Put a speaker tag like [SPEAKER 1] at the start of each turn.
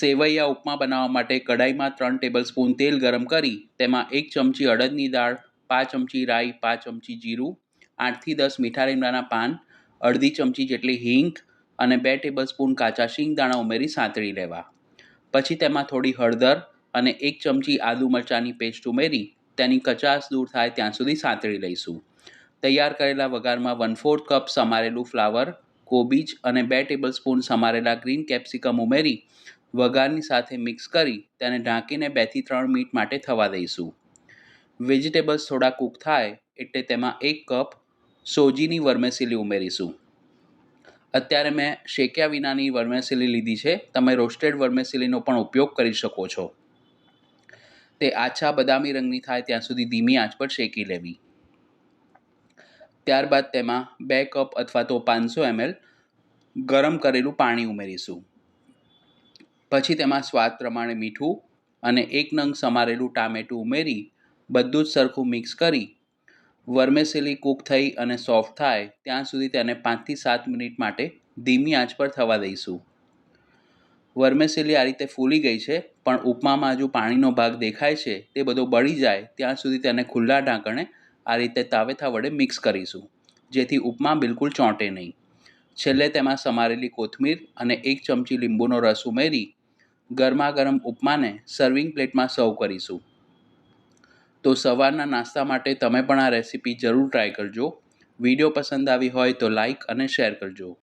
[SPEAKER 1] સેવૈયા ઉપમા બનાવવા માટે કઢાઈમાં 3 ટેબલસ્પૂન તેલ ગરમ કરી તેમાં 1 ચમચી અડદની દાળ, 5 ચમચી રાઈ, 5 ચમચી જીરું, 8 થી 10 મીઠા લીમડાના પાન, અડધી ચમચી જેટલી હિંગ અને 2 ટેબલસ્પૂન કાચા શીંગદાણા ઉમેરી સાંતળી લેવા. પછી તેમાં થોડી હળદર અને 1 ચમચી આદુ મરચાંની પેસ્ટ ઉમેરી તેની કચાશ દૂર થાય ત્યાં સુધી સાંતળી લઈશું. તૈયાર કરેલા વઘારમાં 1/4 કપ સમારેલું ફ્લાવર, કોબીજ અને 2 ટેબલસ્પૂન સમારેલા ગ્રીન કેપ્સિકમ ઉમેરી વઘારની સાથે મિક્સ કરી તેને ઢાંકીને 2 થી 3 મિનિટ માટે થવા દઈશું. વેજીટેબલ્સ થોડા કૂક થાય એટલે તેમાં 1 કપ સોજીની વર્મેસીલી ઉમેરીશું. અત્યારે મેં શેક્યા વિનાની વર્મેસીલી લીધી છે. તમે રોસ્ટેડ વર્મેસીલીનો પણ ઉપયોગ કરી શકો છો. તે આછા બદામી રંગની થાય ત્યાં સુધી ધીમી આંચ પર શેકી લેવી. ત્યારબાદ તેમાં 2 કપ અથવા તો 500 ml ગરમ કરેલું પાણી ઉમેરીશું. પછી તેમાં સ્વાદ પ્રમાણે મીઠું અને 1 નંગ સમારેલું ટામેટું ઉમેરી બધું જ સરખું મિક્સ કરી વર્મેસીલી કૂક થઈ અને સોફ્ટ થાય ત્યાં સુધી તેને 5 થી 7 મિનિટ માટે ધીમી આંચ પર થવા દઈશું. વર્મેસીલી આ રીતે ફૂલી ગઈ છે, પણ ઉપમામાં હજુ પાણીનો ભાગ દેખાય છે. તે બધો બળી જાય ત્યાં સુધી તેને ખુલ્લા ઢાંકણે આ રીતે તાવેથા વડે મિક્સ કરીશું, જેથી ઉપમા બિલકુલ ચોંટે નહીં. છેલ્લે તેમાં સમારેલી કોથમીર અને 1 ચમચી લીંબુનો રસ ઉમેરી ગરમા ગરમ ઉપમાને સર્વિંગ પ્લેટમાં સર્વ કરીશું. તો સવારના નાસ્તા માટે તમે પણ આ રેસીપી જરૂર ટ્રાય કરજો. વિડીયો પસંદ આવી હોય તો લાઈક અને શેર કરજો.